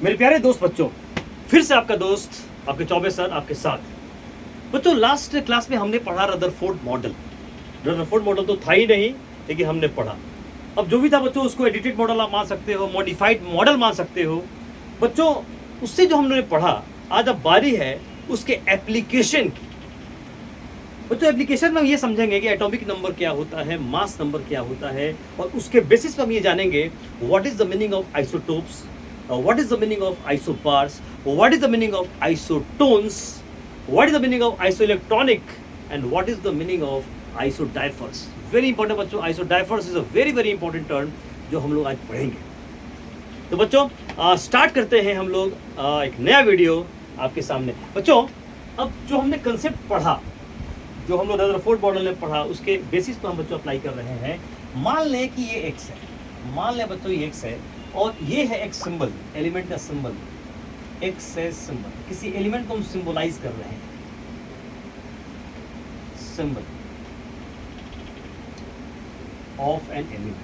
मेरे प्यारे दोस्त बच्चों, फिर से आपका दोस्त आपके चौबे सर आपके साथ। बच्चों लास्ट क्लास में हमने पढ़ा रदरफोर्ड मॉडल। रदरफोर्ड मॉडल तो था ही नहीं, लेकिन हमने पढ़ा। अब जो भी था बच्चों, उसको एडिटेड मॉडल आप मान सकते हो, मॉडिफाइड मॉडल मान सकते हो। बच्चों उससे जो हमने पढ़ा, आज अब बारी है उसके एप्लीकेशन की। बच्चों एप्लीकेशन में हम ये समझेंगे कि एटॉमिक नंबर क्या होता है, मास नंबर क्या होता है, और उसके बेसिस पर हम ये जानेंगे what is the meaning of isotopes, what is the meaning of isobars, what is the meaning of isotones, what is the meaning of isoelectronic, and what is the meaning of isodiphers. Very important बच्चों, isodiphers is a very very important term जो हम लोग आज पढ़ेंगे। तो बच्चों start करते हैं हम लोग एक नया वीडियो आपके सामने। बच्चों अब जो हमने कंसेप्ट पढ़ा, जो हम लोग रदरफोर्ड मॉडल में पढ़ा, उसके बेसिस पर हम बच्चों अप्लाई कर रहे हैं। मान लें कि ये एक्स है, मान लें बच्चों ये एक्स है, और ये है एक सिंबल, एलिमेंट का सिंबल, एक्स है सिंबल। किसी एलिमेंट को हम सिंबलाइज कर रहे हैं, symbol of an element,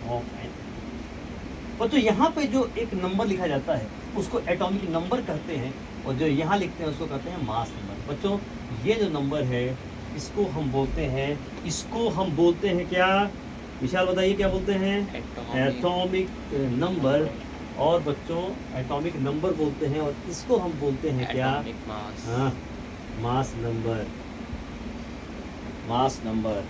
of an. बच्चों यहाँ पे जो एक नंबर लिखा जाता है उसको एटॉमिक नंबर कहते हैं, और जो यहाँ लिखते हैं उसको कहते हैं मास नंबर। बच्चों ये जो नंबर है इसको हम बोलते हैं क्या? विशाल बताइए क्या बोलते हैं? Atomic number. और बच्चों एटॉमिक नंबर बोलते हैं, और इसको हम बोलते हैं क्या? हाँ, मास नंबर, मास नंबर।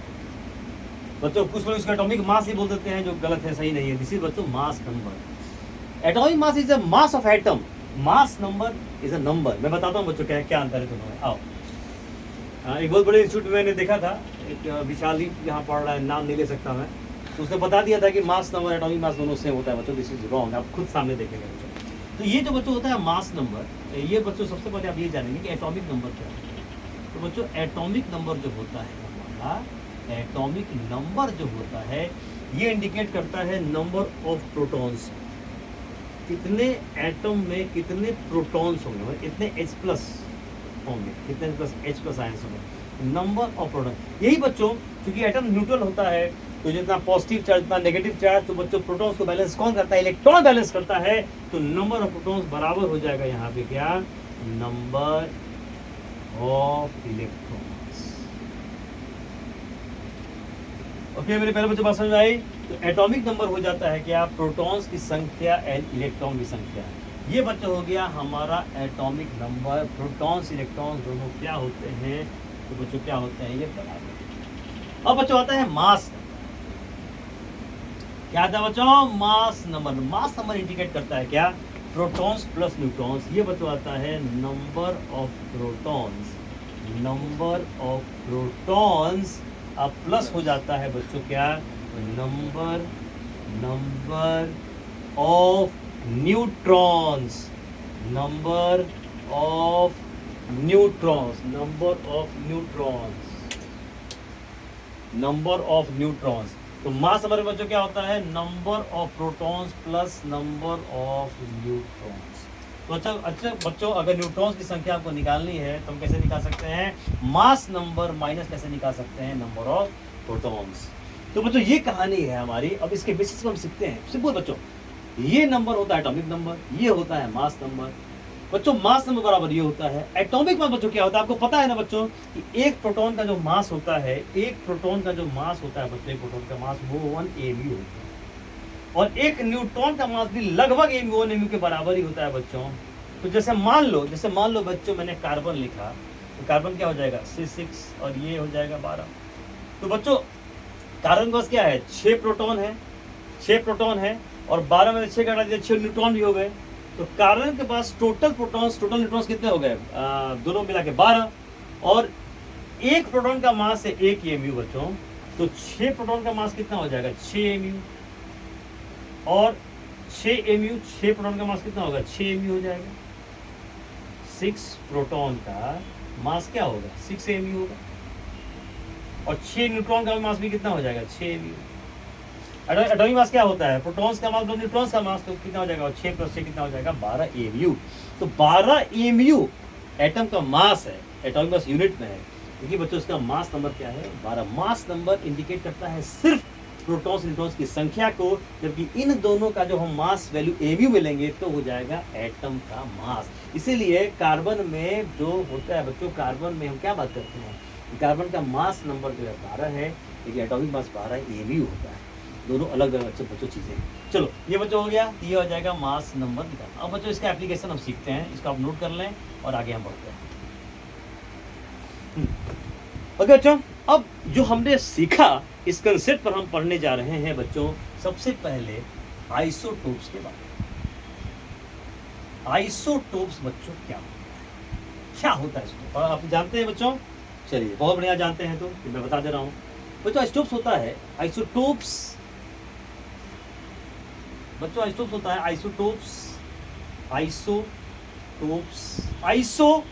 बच्चों कुछ लोग इसको एटॉमिक मास ही बोल देते हैं, जो गलत है, सही नहीं है। दिस इज बच्चों mass number. Atomic mass is a mass of atom, mass number is a number. मैं बताता हूँ बच्चों क्या अंतर है दोनों में। आओ, एक बहुत बड़े इंस्टीट्यूट में मैंने देखा था, एक विशाली यहाँ पढ़ रहा है, नाम नहीं ले सकता मैं, तो उसने बता दिया था कि मास नंबर एटॉमिक मास दोनों सेम होता है। बच्चों दिस इज रॉन्ग, आप खुद सामने देखेंगे बच्चों। तो ये जो बच्चों होता है मास नंबर, ये बच्चों सबसे पहले आप ये जानेंगे कि एटॉमिक नंबर क्या है। तो बच्चों एटॉमिक नंबर जो होता है हमारा, एटॉमिक नंबर जो होता है ये इंडिकेट करता है नंबर ऑफ प्रोटॉन्स, कितने एटम में कितने प्रोटॉन्स होंगे, इतने H प्लस होंगे, कितने प्लस H प्लस आयंस होंगे, नंबर ऑफ प्रोटॉन। यही बच्चों क्योंकि एटम न्यूट्रल होता है, तो जितना पॉजिटिव चार्ज उतना नेगेटिव चार्ज, तो बच्चों प्रोटॉन्स को बैलेंस कौन करता है? इलेक्ट्रॉन बैलेंस करता है। तो नंबर ऑफ प्रोटॉन्स बराबर हो जाएगा यहाँ पे क्या? Number of electrons. ओके मेरे पहले बच्चों बात समझ में आई? तो एटॉमिक नंबर हो जाता है क्या? प्रोटॉन्स की संख्या एंड इलेक्ट्रॉन की संख्या। ये बच्चों हो गया हमारा एटॉमिक नंबर। प्रोटॉन्स इलेक्ट्रॉन्स दोनों क्या होते हैं? तो बच्चों क्या होते हैं? ये बराबर। अब बच्चों आता है मास नंबर। क्या आता है बच्चों? Mass number. Mass number indicate करता है क्या? Protons plus neutrons. ये बच्चों आता है number of protons, number of protons. अब प्लस हो जाता है बच्चों क्या? Number of neutrons, number of neutrons, number of neutrons, number of neutrons. तो मास नंबर में बच्चों क्या होता है? Number of protons plus number of neutrons. तो अच्छा बच्चों, अगर न्यूट्रॉन्स की संख्या आपको निकालनी है तो हम कैसे निकाल सकते हैं? मास नंबर माइनस कैसे निकाल सकते हैं? Number of protons. तो बच्चों ये कहानी है हमारी। अब इसके बेसिस पर हम सीखते हैं। सिंपल बच्चों, ये नंबर होता है एटॉमिक नंबर, ये होता है मास नंबर। बच्चों मास नंबर बराबर ये होता है एटॉमिक मास। बच्चों क्या होता है आपको पता है ना बच्चों कि एक प्रोटॉन का जो मास होता है, एक प्रोटॉन का जो मास होता है बच्चों, एक प्रोटॉन का मास वो 1 AU होता है, और एक न्यूट्रॉन का मास भी लगभग 1 MU के बराबर ही होता है बच्चों। तो जैसे मान लो बच्चों मैंने कार्बन लिखा, तो कार्बन क्या हो जाएगा? C6, और ये हो जाएगा 12। तो बच्चों कार्बन के पास क्या है? 6 प्रोटॉन है, 6 प्रोटॉन है, और 12 में 6 घटा दिया, 6 न्यूट्रॉन भी हो गए। तो कार्बन के पास टोटल प्रोटॉन्स, टोटल न्यूट्रॉन्स कितने हो गए? दोनों मिला के 12, और एक प्रोटॉन का मास है 1 MU बच्चों। तो 6 प्रोटॉन का मास कितना हो जाएगा? 6 MU, और 6 MU, 6 प्रोटॉन का मास कितना होगा? 6 MU हो जाएगा। 6 प्रोटॉन का मास क्या होगा? 6 MU होगा, और 6 न्यूट्रॉन का मास भी कितना हो जाएगा? 6 MU। एटॉमिक मास क्या होता है? प्रोटॉन्स का मास, न्यूट्रॉन्स का मास, तो कितना हो जाएगा? 6 + 6 कितना हो जाएगा? 12 AU। तो 12 AU एटम का मास है, एटॉमिक मास यूनिट में है, क्योंकि बच्चों इसका मास नंबर क्या है? 12। मास नंबर इंडिकेट करता है सिर्फ प्रोटॉन्स न्यूट्रॉन्स की संख्या को, जबकि इन दोनों का जो हम मास वैल्यू एमयू मिलेंगे तो हो जाएगा एटम का मास। इसीलिए कार्बन में जो होता है बच्चों, कार्बन में हम क्या बात करते हैं, कार्बन का मास नंबर जो है 12 है, लेकिन एटॉमिक मास 12 एमयू होता है। दोनों अलग अलग बच्चों चीज़ें। चलो ये बच्चों हो गया, ये हो जाएगा मास नंबर निकालना। अब बच्चों इसका एप्लीकेशन हम सीखते हैं, इसको आप नोट कर लें और आगे हम बढ़ते हैं। ओके बच्चों, अब जो हमने सीखा इस कंसेप्ट पर हम पढ़ने जा रहे हैं बच्चों, सबसे पहले आइसोटोप्स के बारे में। आइसोटोप्स बच्चों क्या होता है इसको आप जानते हैं बच्चों? चलिए बहुत बढ़िया जानते हैं, तो मैं बता दे रहा हूँ बच्चों। आइसोटोप्स होता है आइसोटोप्स बच्चों, आइसोटोप्स होता है आइसो,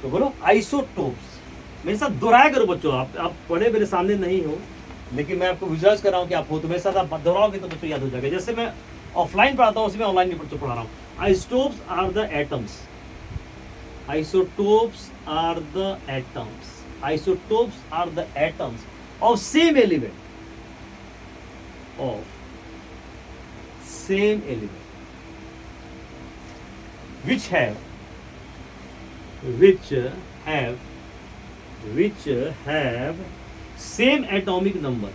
तो बोलो आइसोटोप्स। मेरे साथ दोहराया करो बच्चों, आप पढ़े मेरे सामने नहीं हो, लेकिन मैं आपको विजुअलाइज कर रहा हूँ कि आप हो, तो मेरे साथ आप दोहराओगे तो बच्चों याद हो जाएगा। जैसे मैं ऑफलाइन पढ़ाता हूँ उसी में ऑनलाइन बच्चों पढ़ा रहा हूँ। Isotopes are the atoms, isotopes are the atoms, isotopes are the atoms of same element, of same element which have same atomic number,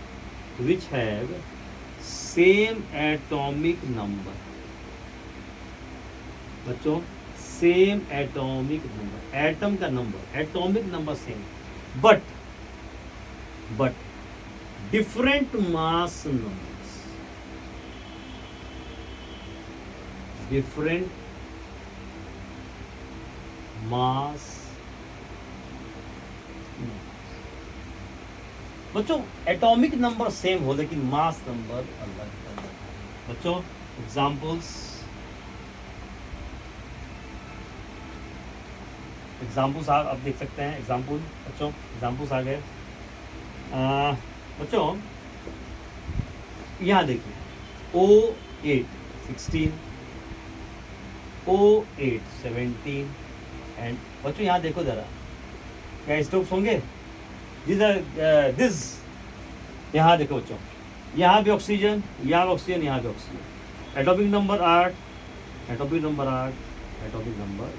बच्चों सेम एटॉमिक नंबर, एटम का नंबर, atomic number same, but different mass numbers, different mass. बच्चों atomic number same हो लेकिन mass number अलग अलग। बच्चों examples आप देख सकते हैं। एग्जांपल बच्चों, एग्जांपल्स आ गए। बच्चों यहाँ देखिए O8 16, O8 17 एंड बच्चों यहाँ देखो जरा, क्या स्टोप्स होंगे? दिस यहाँ देखो बच्चों, यहाँ भी ऑक्सीजन, यहाँ भी ऑक्सीजन, यहाँ भी oxygen. Atomic number 8, atomic number 8, atomic number,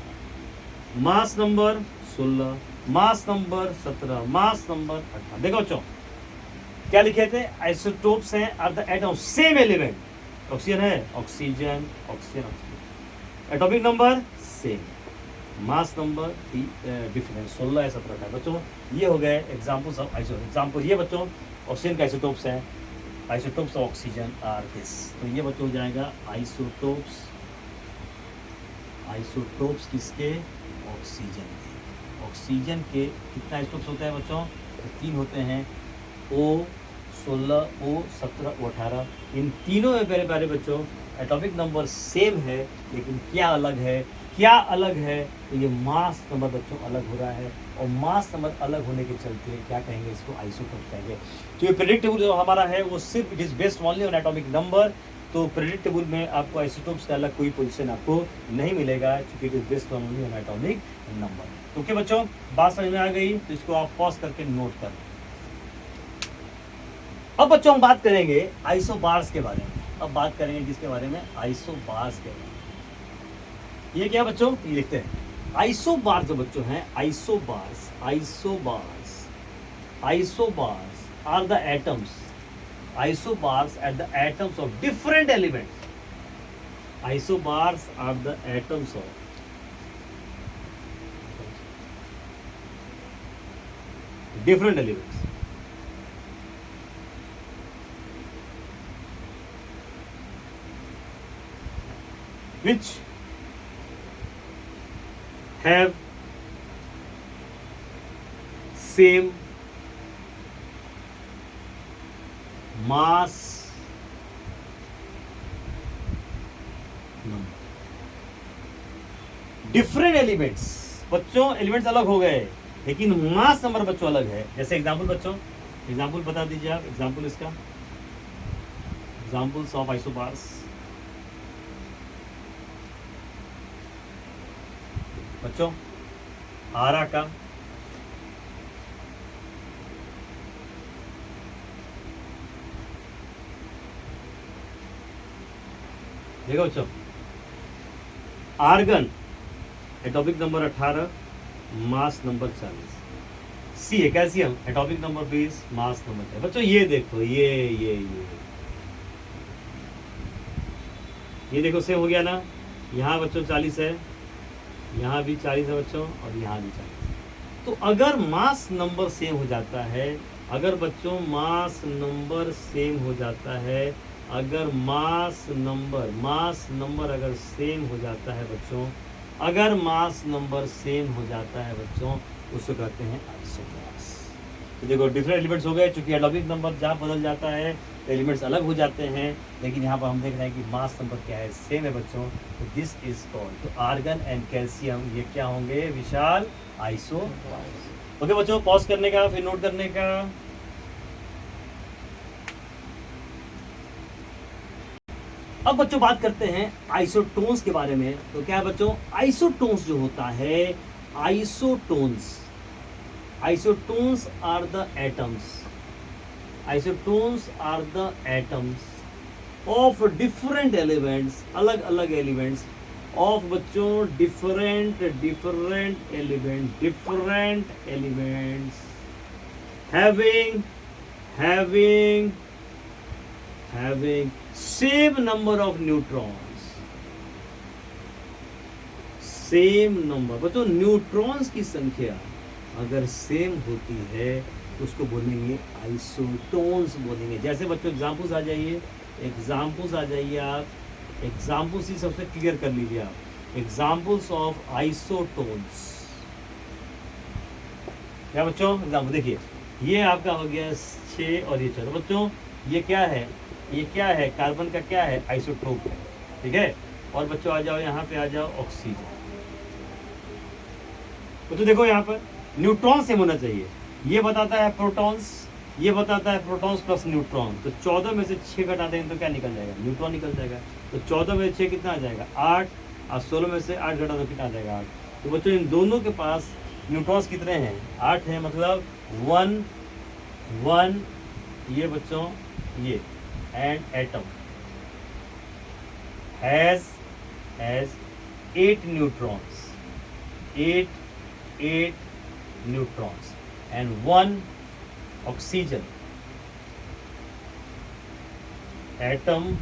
mass number 16, mass number 17, mass number 18। देखो बच्चों क्या लिखे थे? आइसोटोप्स हैं are the atom same element. Oxygen है, oxygen oxygen oxygen, atomic number same, mass number difference 16 है 17 है। बच्चों ये हो गए एग्जांपल्स ऑफ आइसोटोप। एग्जांपल ये बच्चों ऑक्सीजन का आइसोटोप्स हैं, isotopes of oxygen are this. तो ये बच्चों हो जाएगा आइसोटोप्स, आइसोटोप्स किसके? ऑक्सीजन के। ऑक्सीजन के कितना आइसोटोप्स होते हैं बच्चों? तो 3 होते हैं, O16, O17, O18। इन तीनों में मेरे प्यारे बच्चों एटॉमिक नंबर सेम है, लेकिन क्या अलग है? तो ये मास नंबर बच्चों अलग हो रहा है, और मास नंबर अलग होने के चलते क्या कहेंगे? इसको आइसोटोप कहेंगे। तो ये प्रेडिक्टेबल जो हमारा है वो सिर्फ it is based only on atomic number. तो प्रेडिक्टेबल में आपको आइसोटोप्स का अलग कोई पोजीशन आपको नहीं मिलेगा, क्योंकि it is based only on atomic number. Okay बच्चों, बात समझ में आ गई? तो इसको आप पॉज करके नोट कर। अब बच्चों हम बात करेंगे आइसोबार्स के बारे में। अब बात करेंगे किसके बारे में? आइसोबार्स के बारे में। ये क्या बच्चों? ये लिखते हैं आइसोबार्स जो बच्चों हैं, isobars are the atoms, isobars are the atoms of different elements, isobars are the atoms of different elements which have same mass number। Different elements बच्चों, एलिमेंट्स अलग हो गए लेकिन मास नंबर बच्चों अलग है। जैसे एग्जांपल बच्चों, एग्जांपल बता दीजिए आप। एग्जांपल इसका, एग्जांपल्स ऑफ आइसोबार्स। बच्चों आरा का, देखो बच्चों, argon atomic number 18, mass number 40। सी है calcium, atomic number 20, mass number 10। बच्चों ये देखो, ये देखो सेम हो गया ना। यहाँ बच्चों 40 है, यहाँ भी 40 है बच्चों, और यहाँ भी 40। तो अगर मास नंबर सेम हो जाता है, अगर बच्चों मास नंबर सेम हो जाता है, अगर मास नंबर अगर सेम हो जाता है बच्चों, अगर मास नंबर सेम हो जाता है बच्चों, उसको कहते हैं आइसोमर्स। तो देखो डिफरेंट एलिमेंट्स हो गए, चूंकि एटॉमिक नंबर जहाँ बदल जाता है तो एलिमेंट्स अलग हो जाते हैं, लेकिन यहाँ पर हम देख रहे हैं कि मास नंबर क्या है, सेम है बच्चों। तो दिस इज कॉल्ड, तो आर्गन एंड कैल्शियम ये क्या होंगे विशाल, आइसोमर्स। ओके बच्चों, पॉज करने का, फिर नोट करने का। अब बच्चों बात करते हैं आइसोटोन्स के बारे में। तो क्या है बच्चों, आइसोटोन्स जो होता है, isotones are the atoms, isotones are the atoms of different elements, अलग अलग एलिमेंट्स ऑफ बच्चों different elements having same number of neutrons, same number. बच्चों न्यूट्रॉन्स की संख्या अगर सेम होती है तो उसको बोलेंगे आइसोटोन्स बोलेंगे। जैसे बच्चों एग्जाम्पल्स आ जाइए, आप एग्जाम्पल्स ही सबसे क्लियर कर लीजिए आप। एग्जाम्पल्स ऑफ आइसोटोन्स क्या बच्चों, एग्जाम्पल देखिए, ये आपका हो गया 6 और ये 14। बच्चों ये क्या है, ये क्या है, कार्बन का क्या है, आइसोटोप है, ठीक है। और बच्चों आ जाओ यहाँ पे, आ जाओ ऑक्सीजन। बच्चों देखो यहाँ पर न्यूट्रॉन सेम होना चाहिए, ये बताता है प्रोटॉन्स, ये बताता है प्रोटॉन्स प्लस न्यूट्रॉन। तो 14 में से 6 घटा देंगे तो क्या निकल जाएगा, न्यूट्रॉन निकल जाएगा। तो 14 में से 6 कितना आ जाएगा, 8, और 16 में से 8 घटा दो कितना आ जाएगा, 8। तो बच्चों इन दोनों के पास न्यूट्रॉन्स कितने हैं, 8 हैं, मतलब 1 ये बच्चों ये and atom has 8 neutrons, 8 neutrons and 1 oxygen atom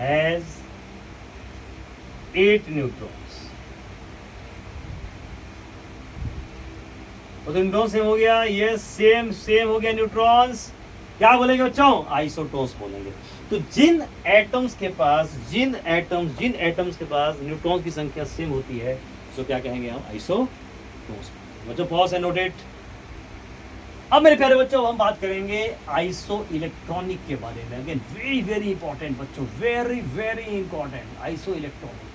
has 8 neutrons। तो न्यूट्रॉन सेम हो गया, ये सेम हो गया न्यूट्रॉन्स। क्या बोलेंगे बच्चों, आइसोटोन्स बोलेंगे। तो जिन एटम्स के पास न्यूट्रॉन्स की संख्या सेम होती है तो क्या कहेंगे हम, आइसोटोन्स। बच्चों पॉज एंड नोट इट। अब मेरे प्यारे बच्चों हम बात करेंगे आइसो इलेक्ट्रॉनिक के बारे में। अगेन वेरी इंपॉर्टेंट बच्चों, वेरी इंपॉर्टेंट आइसो इलेक्ट्रॉनिक।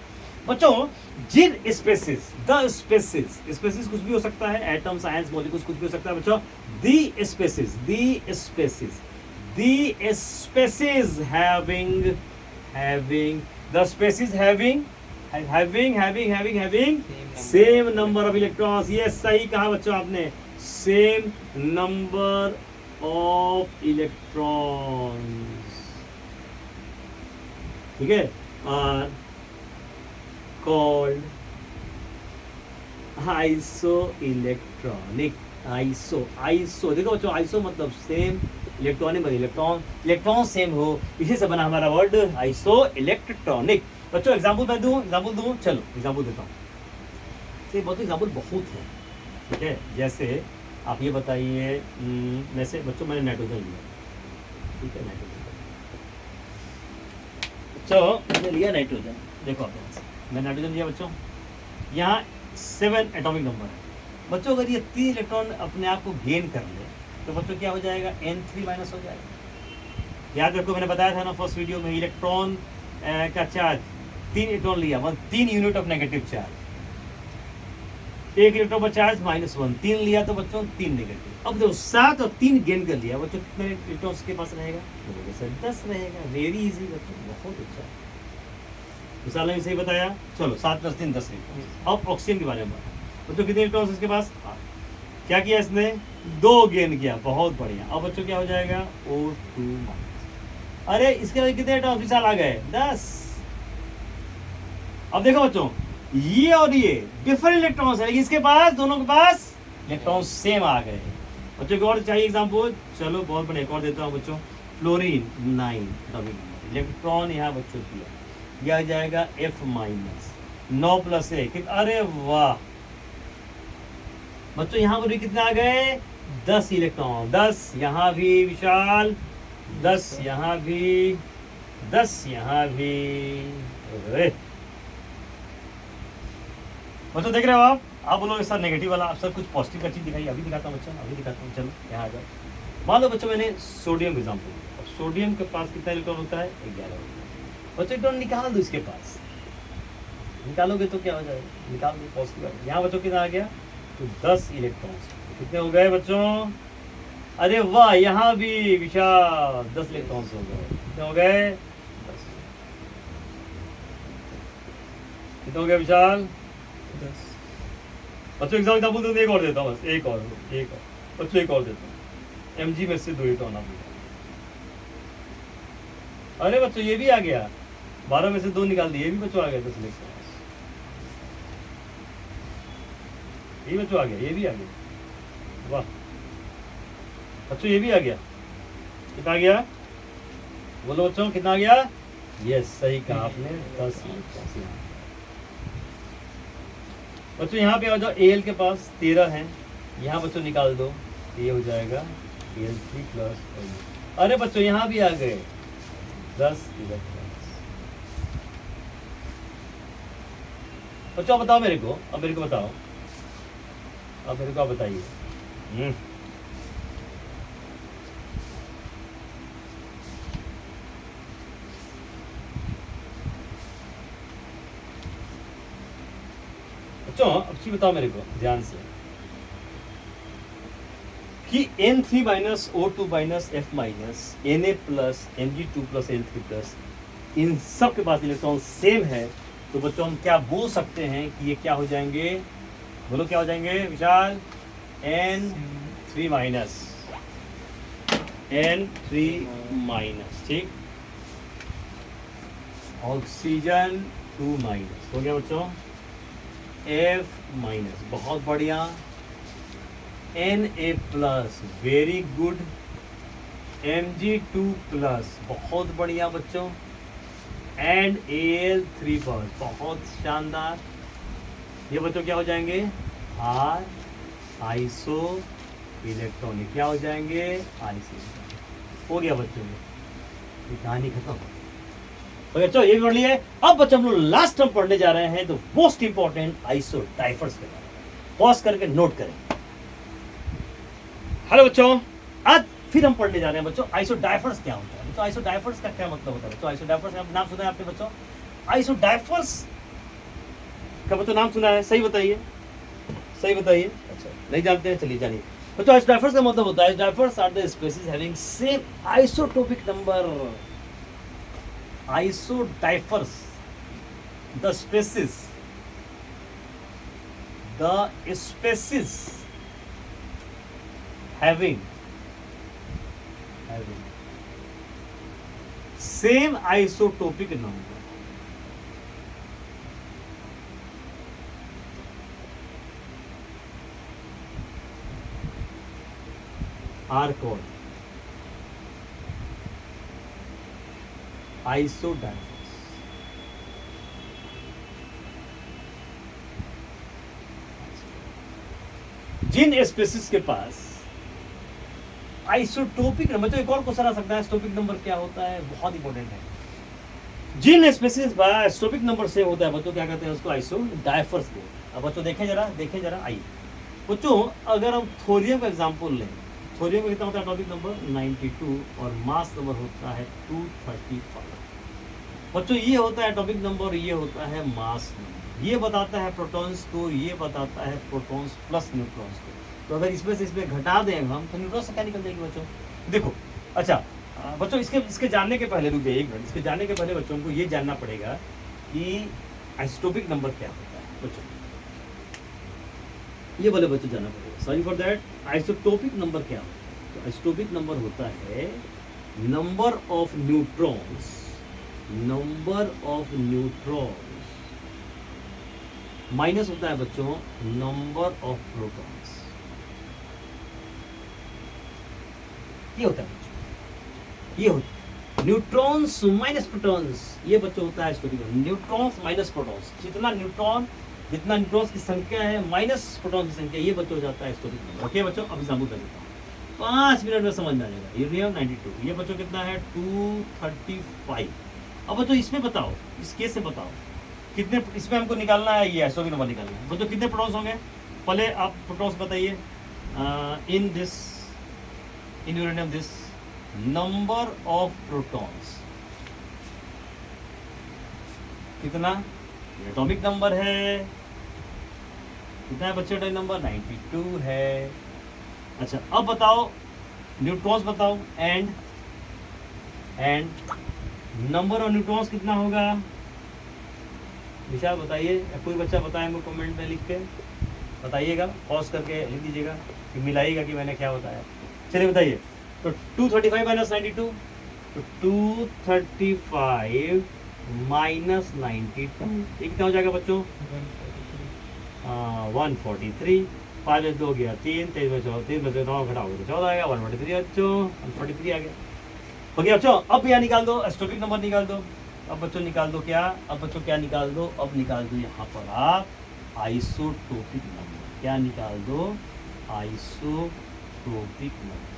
बच्चों जिन स्पेसिस, द स्पेसिस कुछ भी हो सकता है, एटम्स, आयंस, मॉलिक्यूल्स कुछ भी हो सकता है बच्चों। The species having same number of electrons। ये सही कहा बच्चों आपने, सेम नंबर ऑफ इलेक्ट्रॉन्स, ठीक है, आर called isoelectronic। आइसो देखो बच्चों, आइसो मतलब सेम, इलेक्ट्रॉनिक मतलब इलेक्ट्रॉन सेम हो, इसी से बना हमारा वर्ड आइसो इलेक्ट्रॉनिक। बच्चों एग्जांपल मैं दूं, चलो एग्जांपल देता हूँ। एग्जांपल बहुत है, ठीक है। जैसे आप ये बताइए, वैसे बच्चों मैंने नाइट्रोजन लिया, ठीक है, मैंने लिया नाइट्रोजन। देखो आप यहाँ से मैंने नाइट्रोजन लिया बच्चों, यहाँ 7 एटॉमिक नंबर है बच्चों। अगर ये 3 इलेक्ट्रॉन अपने आप को गेन कर ले तो बच्चों क्या हो जाएगा, N3 माइनस हो जाएगा। याद रखो मैंने बताया था ना फर्स्ट वीडियो में, इलेक्ट्रॉन का चार्ज 3 इलेक्ट्रॉन लिया, 3 unit of negative charge, 1 electron पर चार्ज -1, 3 लिया तो बच्चों 3 नेगेटिव। अब देखो 7 और 3 गेन कर लिया बच्चों, कितने इलेक्ट्रॉन्स के पास रहेगा, 10 रहेगा। वेरी इजी बच्चों, बहुत अच्छा मिसाल ने सही बताया। चलो 7 + 3 10 इलेक्ट्रॉन। अब ऑक्सीजन के बारे में बात, बच्चों कितने इलेक्ट्रॉन्स इसके पास, 8। क्या किया इसने, 2 गेन किया, बहुत बढ़िया। अब बच्चों क्या हो जाएगा, O2-। अरे इसके बाद कितने इलेक्ट्रॉन विशाल आ गए? 10। अब देखो बच्चों, ये और ये डिफरेंट इलेक्ट्रॉन्स है, लेकिन इसके पास, दोनों के पास इलेक्ट्रॉन सेम आ गए। बच्चों को और चाहिए एग्जाम्पल? चलो बहुत बढ़िया, एक और देता हूँ बच्चों। फ्लोरीन 9 एटॉमिक नंबर, इलेक्ट्रॉन यहाँ बच्चों दिया, यह आ जाएगा F माइनस, 9 प्लस 1। अरे वाह बच्चों, यहाँ पर भी कितने आ गए? 10 इलेक्ट्रॉन। 10 यहाँ भी विशाल, 10 यहाँ भी, 10 यहाँ भी। अरे बच्चों देख रहे हो आप बोलोगे सर नेगेटिव वाला, सर कुछ पॉजिटिव का चीज दिखाई। अभी दिखाता हूँ बच्चों, अभी दिखाता हूँ। चलो यहाँ आ जाओ। मान लो बच्चों मैंने सोडियम एग्जाम्पल, सोडियम के पास कितना इलेक्ट्रॉन होता है? 11। बच्चों इलेक्ट्रॉन निकाल दो इसके पास, निकालोगे तो क्या हो जाएगा? निकाल दो पॉजिटिव। यहाँ बच्चों कितना आ गया? तो 10 इलेक्ट्रॉन कितने हो गए बच्चों? अरे वाह, यहाँ भी विशाल 10 इलेक्ट्रॉन्स हो गए। कितने हो गए? 10। कितने हो गए विशाल? 10। बच्चों एग्जाम्पल तो एक और देता हूँ, बस एक और बच्चों, एक और देता हूँ। Mg में से 2 इलेक्ट्रॉन आ गया। अरे बच्चों ये भी आ गया, 12 में से 2 निकाल दिए, ये भी बच्चों आ गया 10 इलेक्ट्रॉन। ये बच्चों आ गया, ये भी आ गया। वाह बच्चों, ये भी आ गया। कितना आ गया? बोलो बच्चों कितना आ गया? यस सही कहा आपने, 10 इलेक्ट्रॉन। बच्चों यहाँ पे आ जाओ, Al के पास 13 है, यहाँ बच्चों निकाल दो, ये हो जाएगा Al3 प्लस। अरे बच्चों यहाँ भी आ गए 10 इलेक्ट्रॉन। बच्चों आप बताओ मेरे को, अब मेरे को बताओ, अब मेरे को आप बताइए। बच्चों अब चीज बताओ मेरे को ध्यान से कि N3 minus O2 minus F minus Na plus Mg2 plus N3 plus, इन सब के पास इलेक्ट्रॉन सेम है। तो बच्चों हम क्या बोल सकते हैं कि ये क्या हो जाएंगे? बोलो क्या हो जाएंगे विशाल? N3 माइनस, N3 माइनस, ठीक। ऑक्सीजन 2 माइनस हो गया बच्चों, F माइनस, बहुत बढ़िया। Na plus, very good. Mg2 plus, बहुत बढ़िया बच्चों। एंड Al3 प्लस, बहुत शानदार। ये बच्चों क्या हो जाएंगे? आर आइसो इलेक्ट्रॉनिक, क्या हो जाएंगे? आइसो। हो गया बच्चों, ये कहानी खत्म। तो बच्चों ये भी पढ़ लिया है। अब बच्चों हम लोग लास्ट टर्म पढ़ने जा रहे हैं, तो मोस्ट इंपॉर्टेंट आइसोडाइफर्स के बारे में। पॉज करके नोट करें। हेलो बच्चों, आज फिर हम पढ़ने जा रहे हैं बच्चों आइसोडाइफर्स क्या होता है। बच्चों आइसोडाइफर्स का क्या मतलब होता है? बच्चों आइसोडाइफर्स का नाम सुना है आपने? बच्चों आइसोडाइफर्स का बच्चों नाम सुना है? सही बताइए, सही बताइए। अच्छा नहीं जानते हैं, चलिए जानिए। बच्चों आइसोडाइफर्स का मतलब होता है, isodiaphers are the species having same isotopic number. Isodiphers, the species having same isotopic number are called isodiaphers. जिन स्पेसीज के पास आइसोटोपिक नंबर, तो एक और क्वेश्चन आ सकता है आइसोटोपिक नंबर क्या होता है? बहुत इंपॉर्टेंट है। जिन स्पेसीज पर आइसोटोपिक नंबर सेम होता है बच्चों, क्या कहते हैं उसको? आइसोडाइफर्स को। अब बच्चों देखें जरा आइए बच्चों, अगर हम थोरियम का एग्जांपल लें, थोरियम का कितना होता है एटॉमिक नंबर? 92 और मास नंबर होता है 235। बच्चों ये होता है एटॉमिक नंबर, ये होता है मास नंबर। ये बताता है प्रोटॉन्स को, ये बताता है प्रोटॉन्स प्लस न्यूट्रॉन्स को। तो अगर इसमें से इसमें घटा दें हम, तो न्यूट्रॉन से क्या निकल जाएगी बच्चों? देखो अच्छा बच्चों, इसके जानने के पहले रुक जाइए एक मिनट। इसके जानने के पहले बच्चों को ये जानना पड़ेगा कि आइसोटोपिक नंबर क्या होता है बच्चों। ये बोले बच्चों जानना पड़ेगा। Sorry for that. Isotopic number क्या होता है? तो आइसोटोपिक नंबर होता है number of neutrons, number of neutrons minus होता है बच्चों नंबर ऑफ प्रोटॉन्स। ये होता है बच्चों, ये होता है न्यूट्रॉन्स माइनस प्रोटॉन्स, ये बच्चों होता है इसको न्यूट्रॉन्स माइनस प्रोटॉन्स। जितना न्यूट्रॉन, जितना न्यूट्रॉन्स की संख्या है माइनस प्रोटॉन की संख्या, ये बच्चों हो जाता है स्टोरिक नंबर। ओके बच्चों, अब एग्जाम्पल कर देता हूँ, 5 मिनट में समझ में आ जाएगा। यूरेनियम 92, ये बच्चों कितना है 235। अब बच्चों इसमें बताओ, इस केस से बताओ कितने, इसमें हमको निकालना है ये स्टोरिक नंबर निकालना है बच्चों, कितने प्रोटॉन्स होंगे। पहले आप प्रोटॉन्स बताइए in this, in uranium this number of protons कितना, एटॉमिक नंबर है कितना है बच्चों, एटॉमिक नंबर 92 है। अच्छा अब बताओ न्यूट्रॉन्स बताओ, एंड नंबर ऑफ न्यूट्रॉन्स कितना होगा। विशाल बताइए, कोई बच्चा बताए हमको कमेंट में लिख के बताइएगा, पॉज करके लिख दीजिएगा कि मिलाइएगा कि मैंने क्या बताया। चलिए बताइए, तो 235 माइनस 92, तो 235 माइनस 92 ये कितना हो जाएगा बच्चों, 143। 5 में 2 गया 3, 23 में 3 में 9 घटाओगे तो 14 आएगा, 143 बच्चों, 143 आ गया। हो गया बच्चों, अब यहाँ निकाल दो एस्टोपिक नंबर निकाल दो। अब बच्चों निकाल दो क्या, अब बच्चों क्या निकाल दो, अब निकाल दो यहाँ पर आप आइसोटोपिक नंबर। क्या निकाल दो, आइसोटोपिक नंबर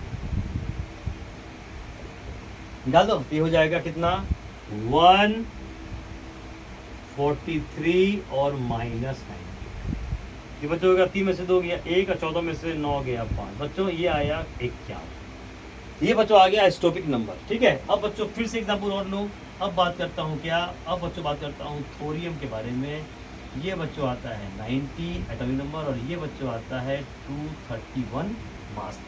निकाल दो। ये हो जाएगा कितना 143 और माइनस 90। ये बच्चों होगा 3 में से 2 गया 1 और 14 में से 9 गया 5। बच्चों ये आया 51। ये बच्चों आ गया एस्टोपिक नंबर। ठीक है, अब बच्चों फिर से एग्जाम्पल और लूँ। अब बात करता हूँ क्या, अब बच्चों बात करता हूँ थोरियम के बारे में। ये बच्चों आता है 90 एटॉमिक नंबर और ये बच्चों आता है 231 मास।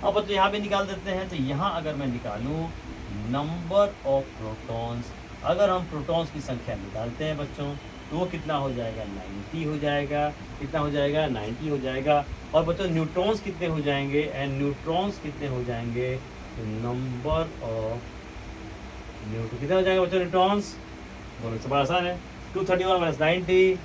अब बच्चों यहाँ पे निकाल देते हैं, तो यहाँ अगर मैं निकालूँ नंबर ऑफ प्रोटॉन्स, अगर हम प्रोटॉन्स की संख्या निकालते हैं बच्चों तो वो कितना हो जाएगा 90 हो जाएगा। कितना हो जाएगा 90 हो जाएगा। और बच्चों न्यूट्रॉन्स कितने हो जाएंगे, एंड न्यूट्रॉन्स कितने हो जाएंगे, नंबर ऑफ न्यूट्रॉन कितना हो जाएगा बच्चों न्यूट्रॉन्स, बोलो सब आसान है। 231 माइनस 90,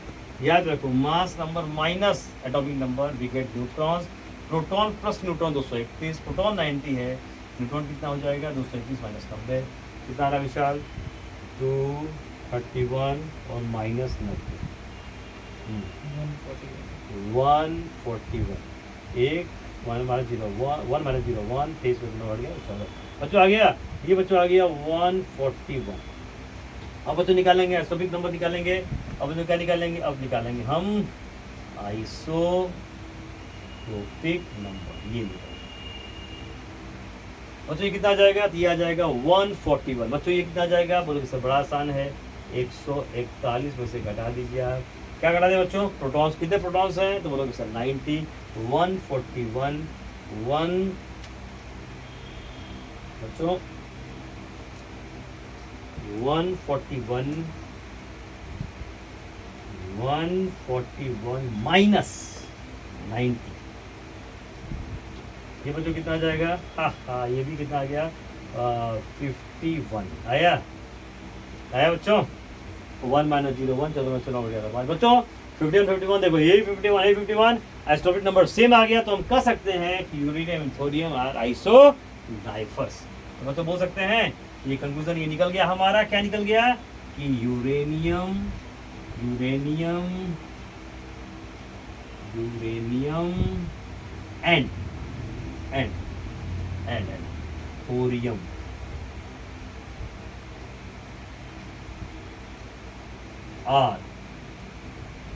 याद रखो mass number minus atomic number, we get neutrons. Proton plus neutron 231, proton 90 है, न्यूट्रॉन कितना हो जाएगा 231 माइनस 90, कितना आ रहा विशाल 231 और माइनस 90 141। 1 माइनस 0 1 माइनस 0 1, 23 में बढ़ गया। चलो बच्चों आ गया, ये बच्चों आ गया 141। अब बच्चों निकालेंगे एस्टोपिक नंबर निकालेंगे। अब बच्चों क्या निकालेंगे, अब निकालेंगे हम आइसोटोपिक नंबर। ये निकालेंगे बच्चों, ये कितना आ जाएगा, तो ये आ जाएगा 141। बच्चों ये कितना आ जाएगा, बोलो इससे बड़ा आसान है, 141 में से घटा दीजिए आप। क्या घटा दें बच्चों, प्रोटॉन्स कितने प्रोटॉन्स हैं, तो बोलोगे सर 90, 141 1 बच्चों 141 माइनस 90, ये बच्चों कितना आ जाएगा, हाँ ये भी कितना आ गया 51 आया बच्चों। 1 माइनस 0 1, चलो मैं चुनाव हो गया था बच्चों 51 51। देखो ये 51 ये 51 एस्टोपिक नंबर सेम आ गया, तो हम कह सकते हैं कि uranium and thorium are isodiaphers. तो बच्चों बोल सकते हैं ये कंक्लूजन ये निकल गया हमारा, क्या निकल गया कि यूरेनियम एंड थोरियम आर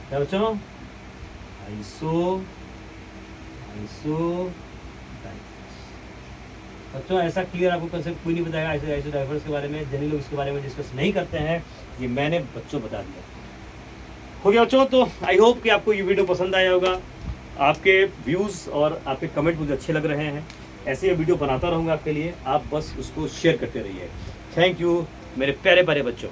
क्या बच्चों बच्चों ऐसा क्लियर आपको कंसेप्ट कोई नहीं बताएगा आइसोडाइफर्स के बारे में। जिन लोग इसके बारे में डिस्कस नहीं करते हैं, ये मैंने बच्चों बता दिया। हो गया बच्चों, तो आई होप कि आपको ये वीडियो पसंद आया होगा। आपके व्यूज़ और आपके कमेंट मुझे अच्छे लग रहे हैं। ऐसे ये वीडियो बनाता रहूँगा आपके लिए, आप बस उसको शेयर करते रहिए। थैंक यू मेरे प्यारे प्यारे बच्चों।